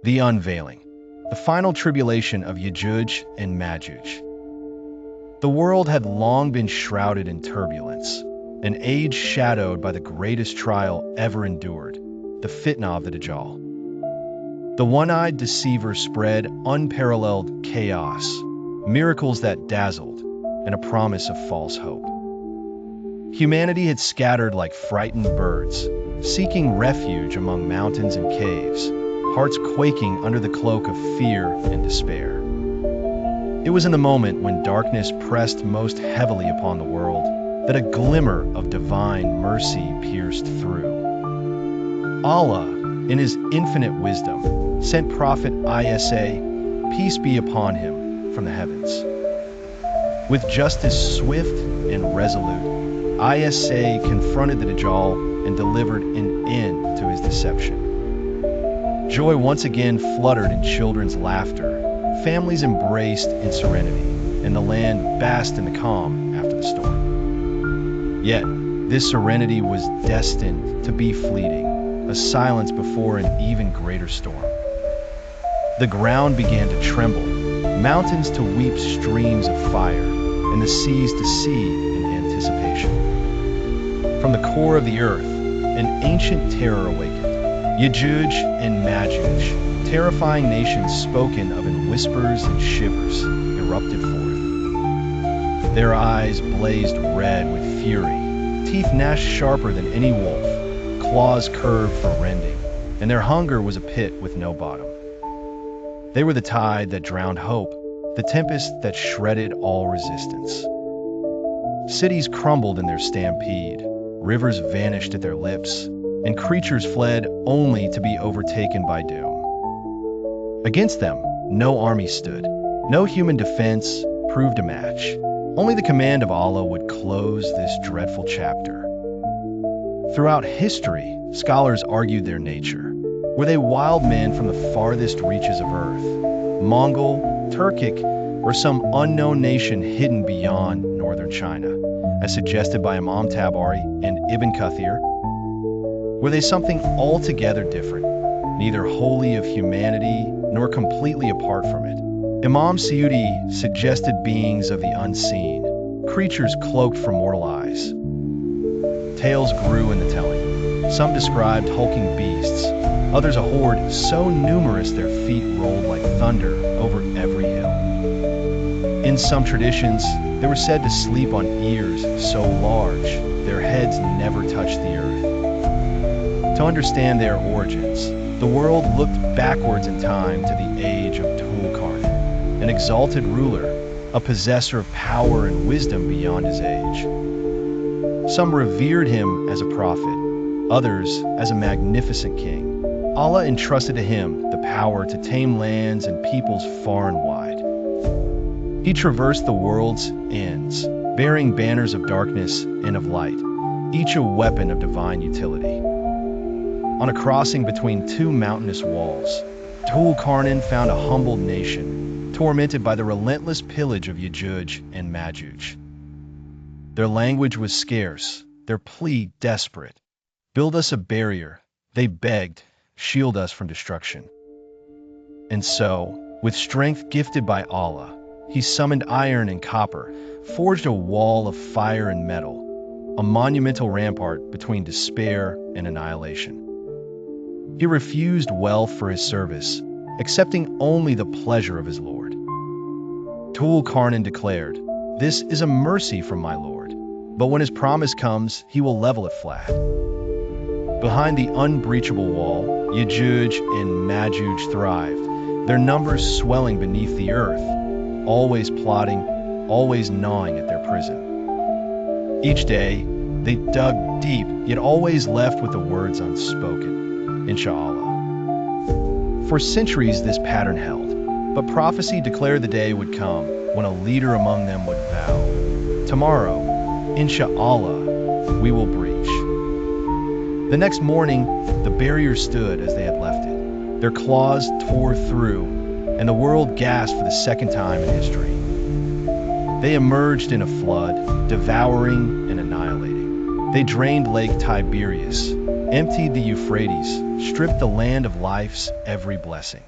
The unveiling. The final tribulation of Yajuj and Majuj. The world had long been shrouded in turbulence, an age shadowed by the greatest trial ever endured, the fitna of the Dajjal. The one-eyed deceiver spread unparalleled chaos, miracles that dazzled, and a promise of false hope. Humanity had scattered like frightened birds, seeking refuge among mountains and caves, hearts quaking under the cloak of fear and despair. It was in the moment when darkness pressed most heavily upon the world that a glimmer of divine mercy pierced through. Allah, in His infinite wisdom, sent Prophet Isa, peace be upon him, from the heavens. With justice swift and resolute, Isa confronted the Dajjal and delivered an end to his deception. Joy once again fluttered in children's laughter, families embraced in serenity, and the land basked in the calm after the storm. Yet, this serenity was destined to be fleeting, a silence before an even greater storm. The ground began to tremble, mountains to weep streams of fire, and the seas to sea in anticipation. From the core of the earth, an ancient terror awakened. Yajuj and Majuj, terrifying nations spoken of in whispers and shivers, erupted forth. Their eyes blazed red with fury, teeth gnashed sharper than any wolf, claws curved for rending, and their hunger was a pit with no bottom. They were the tide that drowned hope, the tempest that shredded all resistance. Cities crumbled in their stampede, rivers vanished at their lips, and creatures fled only to be overtaken by doom. Against them, no army stood. No human defense proved a match. Only the command of Allah would close this dreadful chapter. Throughout history, scholars argued their nature. Were they wild men from the farthest reaches of Earth, Mongol, Turkic, or some unknown nation hidden beyond northern China, as suggested by Imam Tabari and Ibn Kathir? Were they something altogether different, neither wholly of humanity nor completely apart from it? Imam Suyuti suggested beings of the unseen, creatures cloaked from mortal eyes. Tales grew in the telling. Some described hulking beasts, others a horde so numerous their feet rolled like thunder over every hill. In some traditions, they were said to sleep on ears so large their heads never touched the earth. To understand their origins, the world looked backwards in time to the age of Dhul Qarnain, an exalted ruler, a possessor of power and wisdom beyond his age. Some revered him as a prophet, others as a magnificent king. Allah entrusted to him the power to tame lands and peoples far and wide. He traversed the world's ends, bearing banners of darkness and of light, each a weapon of divine utility. On a crossing between two mountainous walls, Dhul Qarnain found a humbled nation, tormented by the relentless pillage of Yajuj and Majuj. Their language was scarce, their plea desperate. Build us a barrier, they begged, shield us from destruction. And so, with strength gifted by Allah, he summoned iron and copper, forged a wall of fire and metal, a monumental rampart between despair and annihilation. He refused wealth for his service, accepting only the pleasure of his Lord. Dhul Qarnain declared, "This is a mercy from my Lord, but when his promise comes, he will level it flat." Behind the unbreachable wall, Yajuj and Majuj thrived, their numbers swelling beneath the earth, always plotting, always gnawing at their prison. Each day, they dug deep, yet always left with the words unspoken. Inshallah. For centuries this pattern held, but prophecy declared the day would come when a leader among them would vow, "Tomorrow, Inshallah, we will breach." The next morning, the barrier stood as they had left it. Their claws tore through, and the world gasped for the second time in history. They emerged in a flood, devouring and annihilating. They drained Lake Tiberias, emptied the Euphrates, stripped the land of life's every blessing.